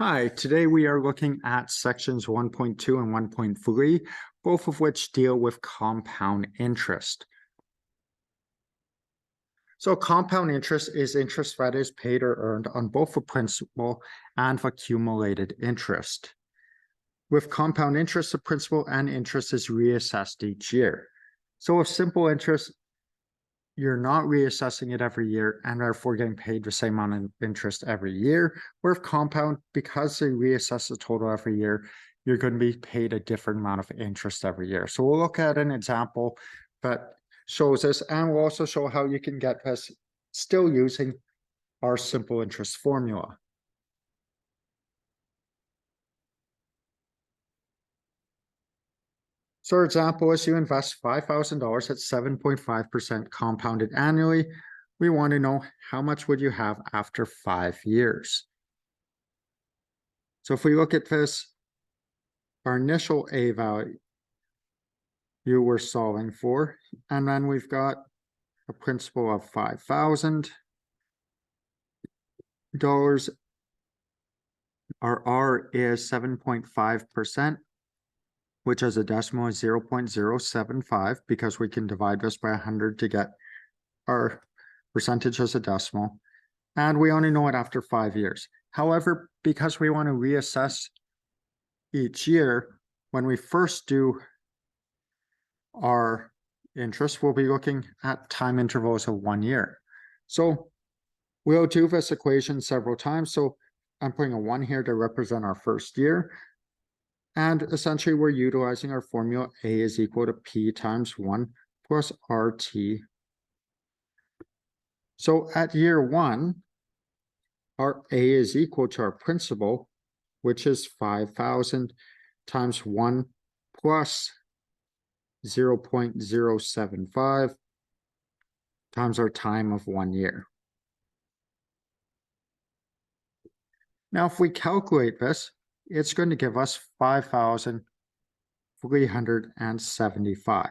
Hi, today we are looking at sections 1.2 and 1.3, both of which deal with compound interest. So compound interest is interest that is paid or earned on both the principal and accumulated interest. With compound interest, the principal and interest is reassessed each year. So with simple interest, you're not reassessing it every year and therefore getting paid the same amount of interest every year. Where with compound, because they reassess the total every year, you're going to be paid a different amount of interest every year. So we'll look at an example that shows this, and we'll also show how you can get this still using our simple interest formula. So our example is you invest $5,000 at 7.5% compounded annually. We want to know how much would you have after 5 years. So if we look at this, our initial A value you were solving for, and then we've got a principal of $5,000. Our R is 7.5%, which as a decimal is 0.075, because we can divide this by 100 to get our percentage as a decimal. And we only know it after 5 years. However, because we want to reassess each year, when we first do our interest, we'll be looking at time intervals of 1 year. So we'll do this equation several times. So I'm putting a 1 here to represent our first year. And essentially, we're utilizing our formula A is equal to P times 1 plus RT. So at year 1, our A is equal to our principal, which is 5,000 times 1 plus 0.075 times our time of 1 year. Now, if we calculate this, it's going to give us 5,375.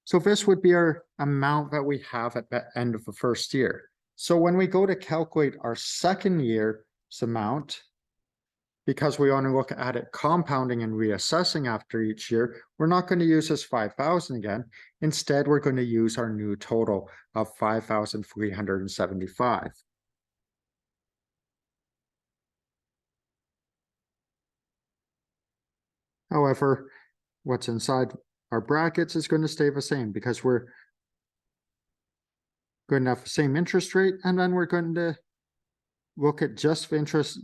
So this would be our amount that we have at the end of the first year. So when we go to calculate our second year's amount, because we want to look at it compounding and reassessing after each year, we're not going to use this 5,000 again. Instead, we're going to use our new total of 5,375. However, what's inside our brackets is going to stay the same because we're going to have the same interest rate, and then we're going to look at just the interest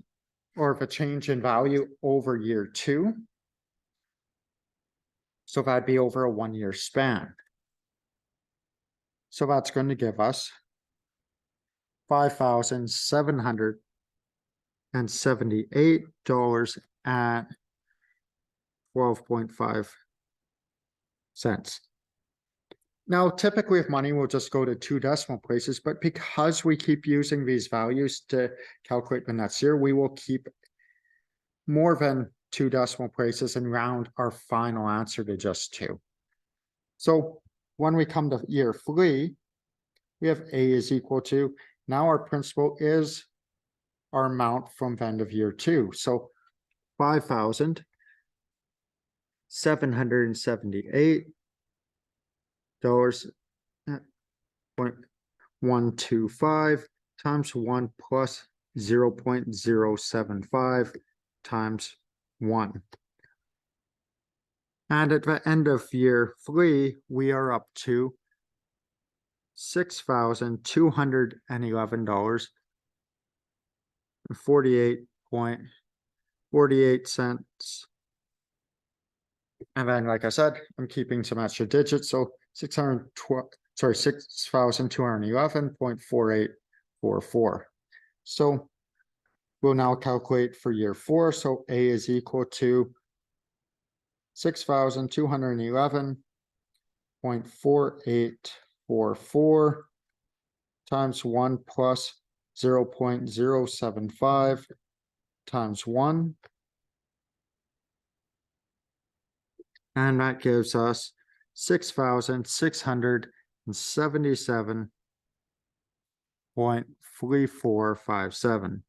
or the change in value over year 2. So that'd be over a 1 year span. So that's going to give us $5,778 at 12.5 cents. Now, typically with money, we'll just go to 2 decimal places, but because we keep using these values to calculate the net zero, we will keep more than 2 decimal places and round our final answer to just 2. So when we come to year 3, we have A is equal to, now our principal is our amount from the end of year 2. So $5,778.125 times 1 plus 0.075 times 1. And at the end of year 3, we are up to $6,211.48. And then, like I said, I'm keeping some extra digits, so 6,211.4844. So we'll now calculate for year 4. So A is equal to 6,211.4844 times 1 plus 0.075 times 1. And that gives us 6,677.3457.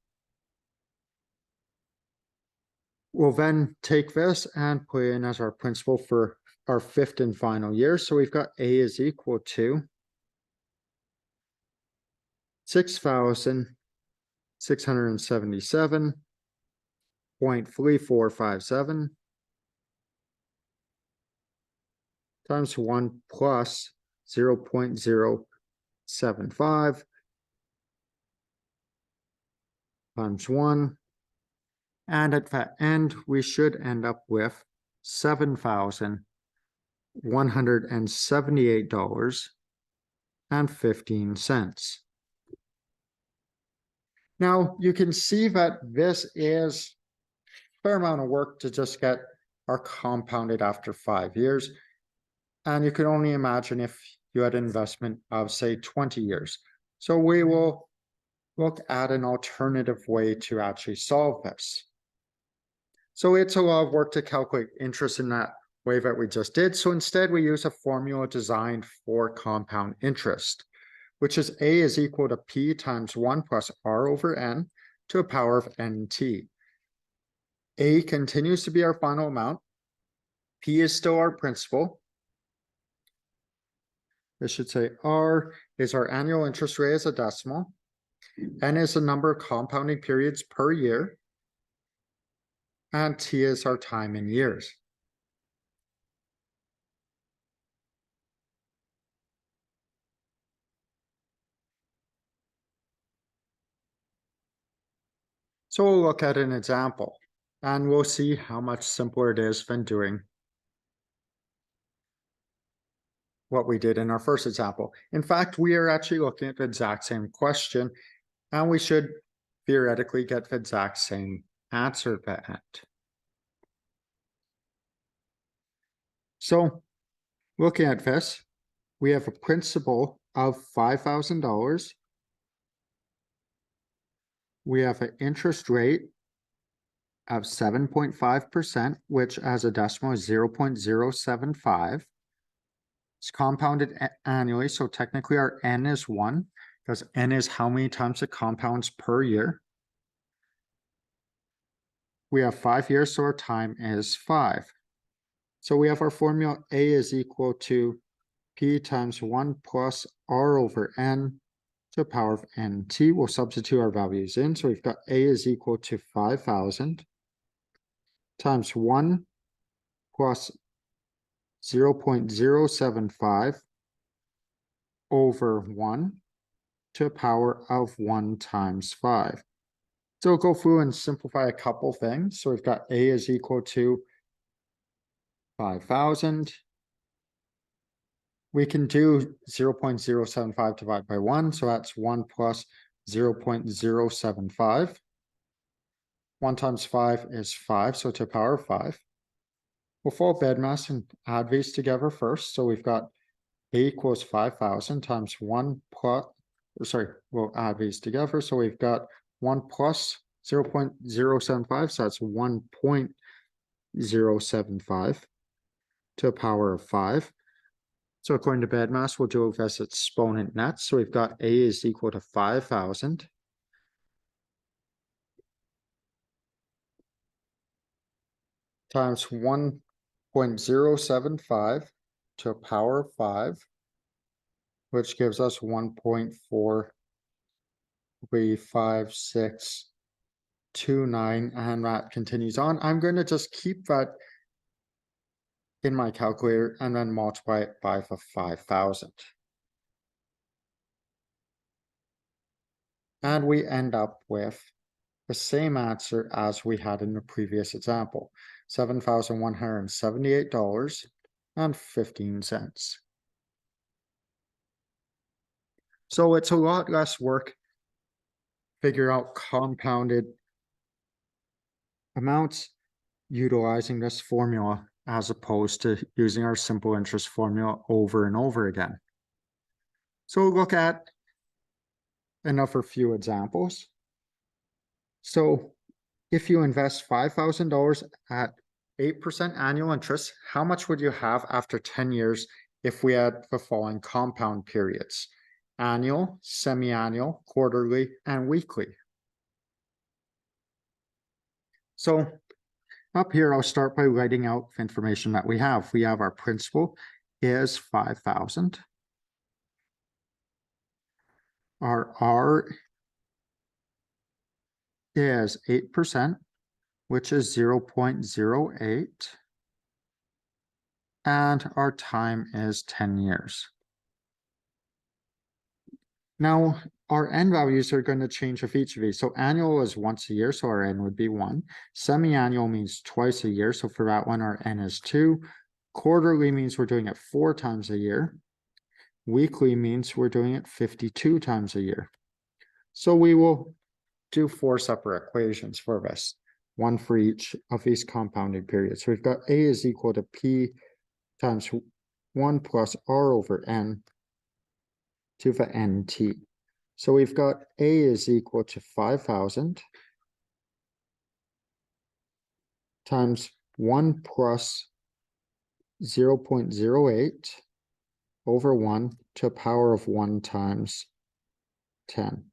We'll then take this and put in as our principal for our fifth and final year. So we've got A is equal to 6,677.3457 times 1 plus 0.075 times 1. And at the end, we should end up with $7,178.15. Now, you can see that this is a fair amount of work to just get our compounded after 5 years. And you can only imagine if you had an investment of, say, 20 years. So we will look at an alternative way to actually solve this. So it's a lot of work to calculate interest in that way that we just did. So instead, we use a formula designed for compound interest, which is A is equal to P times 1 plus R over N to a power of NT. A continues to be our final amount. P is still our principal. I should say R is our annual interest rate as a decimal. N is the number of compounding periods per year. And T is our time in years. So we'll look at an example, and we'll see how much simpler it is than doing what we did in our first example. In fact, we are actually looking at the exact same question, and we should theoretically get the exact same answer at the end. So looking at this, we have a principal of $5,000. We have an interest rate of 7.5%, which as a decimal is 0.075. It's compounded annually, so technically our N is 1, because N is how many times it compounds per year. We have 5 years, so our time is 5. So we have our formula A is equal to P times 1 plus R over N to the power of NT. We'll substitute our values in. So we've got A is equal to 5,000 times 1 plus 0.075 over 1 to the power of 1 times 5. So we'll go through and simplify a couple things. So we've got A is equal to 5,000. We can do 0.075 divided by 1. So that's 1 plus 0.075. 1 times 5 is 5, so to the power of 5. We'll follow BEDMAS and add these together first. So we've got A equals 5,000 times 1 plus, we'll add these together. So we've got 1 plus 0.075, so that's 1.075 to the power of 5. So according to BEDMAS, we'll do this exponent next. So we've got A is equal to 5,000 times 1.075 to a power of 5, which gives us 1.435629, and that continues on. I'm going to just keep that in my calculator and then multiply it by the 5,000. And we end up with the same answer as we had in the previous example, $7,178.15. So it's a lot less work figure out compounded amounts utilizing this formula as opposed to using our simple interest formula over and over again. So we'll look at another few examples. So if you invest $5,000 at 8% annual interest, how much would you have after 10 years if we had the following compound periods? Annual, semi-annual, quarterly, and weekly. So Up here, I'll start by writing out the information that we have. We have our principal is 5,000. Our R is 8%, which is 0.08. And our time is 10 years. Now, our n values are going to change with each of these. So annual is once a year, so our n would be 1. Semi-annual means twice a year, so for that one, our n is 2. Quarterly means we're doing it 4 times a year. Weekly means we're doing it 52 times a year. So we will do 4 separate equations for this, one for each of these compounding periods. So we've got A is equal to P times 1 plus R over N to the NT. So we've got A is equal to 5,000 times 1 plus 0.08 over 1 to a power of 1 times 10.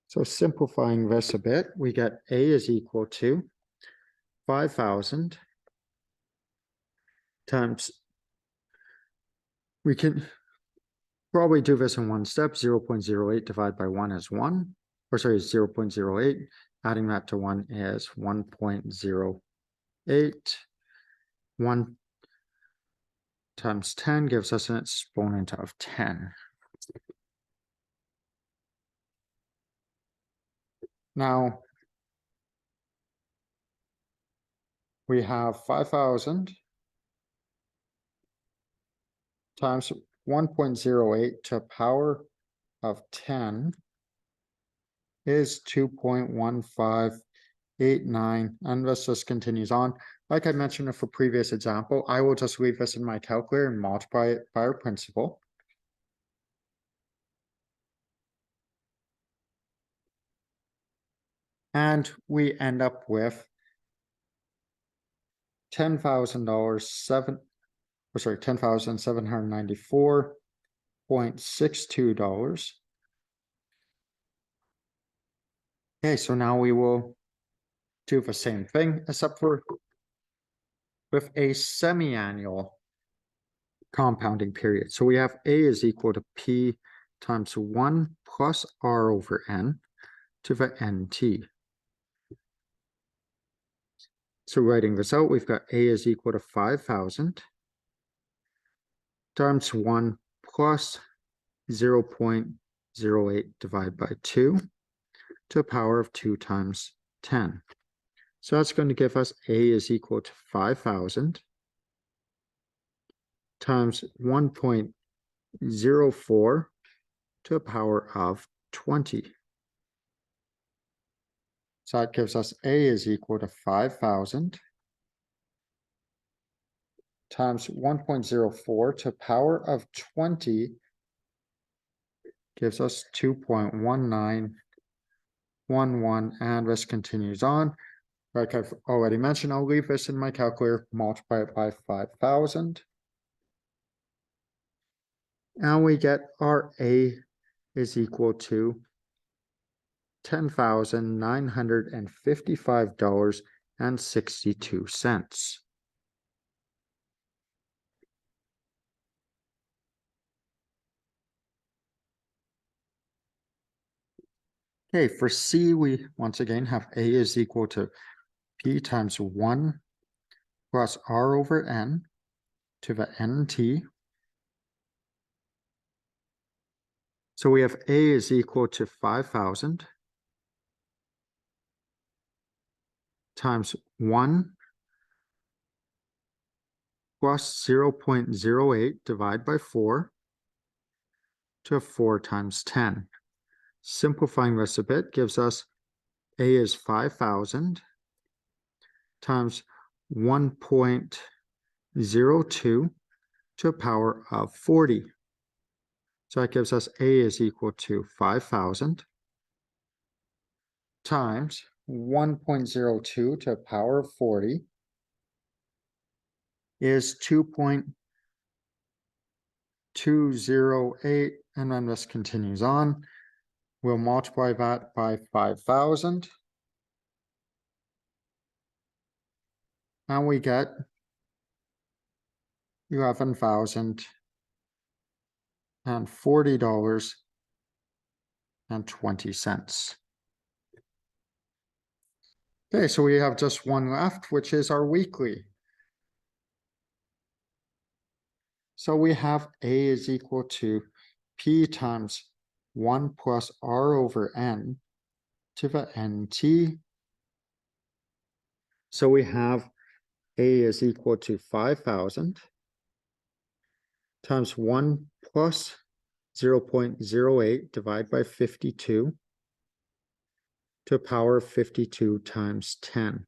So simplifying this a bit, we get A is equal to 5,000 times, we can probably do this in one step. 0.08 divided by 1 is 1, or sorry, 0.08. Adding that to 1 is 1.08. 1 times 10 gives us an exponent of 10. Now, we have 5,000 times 1.08 to a power of 10 is 2.1589, and this just continues on. Like I mentioned with a previous example, I will just leave this in my calculator and multiply it by our principal. And we end up with $10,794.62. Okay, so now we will do the same thing, except for with a semi-annual compounding period. So we have A is equal to P times 1 plus R over N to the NT. So writing this out, we've got A is equal to 5,000 times 1 plus 0.08 divided by 2 to a power of 2 times 10. So that's going to give us A is equal to 5,000 times 1.04 to a power of 20. So that gives us A is equal to 5,000 times 1.04 to power of 20 gives us 2.1911, and this continues on. Like I've already mentioned, I'll leave this in my calculator, multiply it by 5,000. And we get our A is equal to $10,955.62. Okay, for C, we once again have A is equal to P times 1 plus R over N to the NT. So we have A is equal to 5,000 times 1 plus 0.08 divided by 4 to 4 times 10. Simplifying this a bit gives us A is 5,000 times 1.02 to a power of 40. So that gives us A is equal to 5,000 times 1.02 to a power of 40 is 2.208, and then this continues on. We'll multiply that by 5,000. and we get 11,040.20. Okay, so we have just one left, which is our weekly. So we have A is equal to P times 1 plus R over N to the NT. So we have A is equal to 5,000 times 1 plus 0.08 divided by 52 to the power of 52 times 10.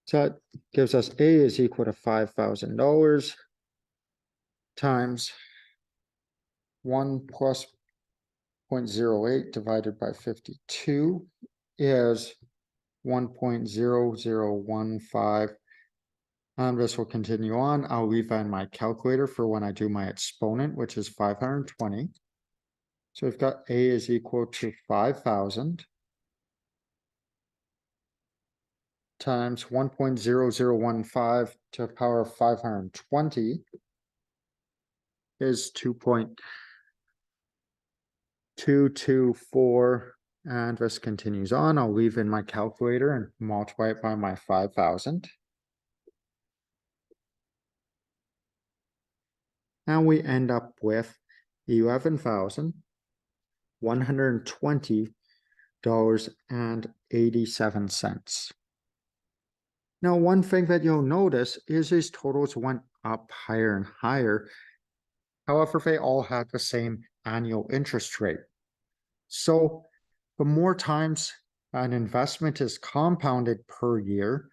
So that gives us A is equal to $5,000 times 1 plus 0.08 divided by 52 is 1.0015. And this will continue on. I'll leave that in my calculator for when I do my exponent, which is 520. So we've got A is equal to 5,000 times 1.0015 to the power of 520 is 2.224, and this continues on. I'll leave in my calculator and multiply it by my 5,000. And we end up with $11,120.87. Now, one thing that you'll notice is these totals went up higher and higher. However, they all had the same annual interest rate. So the more times an investment is compounded per year,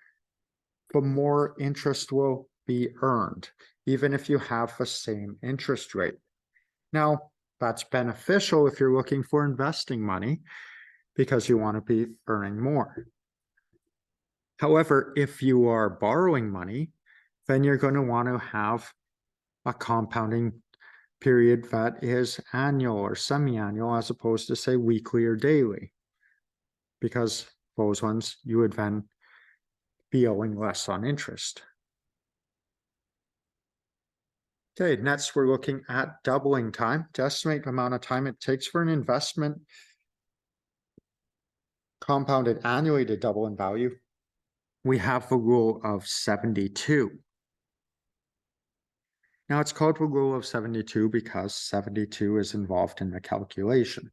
the more interest will be earned, even if you have the same interest rate. Now, that's beneficial if you're looking for investing money because you want to be earning more. However, if you are borrowing money, then you're going to want to have a compounding period that is annual or semi-annual as opposed to, say, weekly or daily, because those ones you would then be owing less on interest. Okay, next we're looking at doubling time. To estimate the amount of time it takes for an investment compounded annually to double in value, we have the rule of 72. Now it's called the rule of 72 because 72 is involved in the calculation.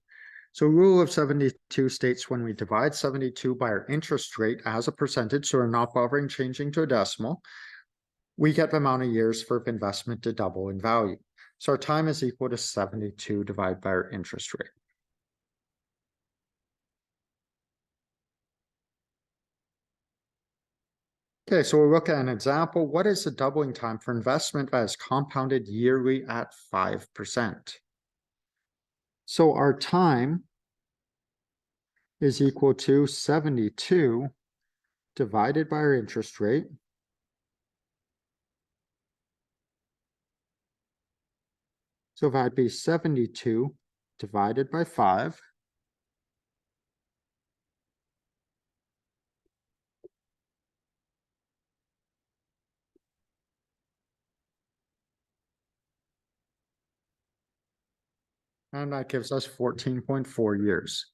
So rule of 72 states when we divide 72 by our interest rate as a percentage, so we're not bothering changing to a decimal, we get the amount of years for the investment to double in value. So our time is equal to 72 divided by our interest rate. Okay, so we'll look at an example. What is the doubling time for investment that is compounded yearly at 5%? So our time is equal to 72 divided by our interest rate. So that'd be 72 divided by 5. And that gives us 14.4 years.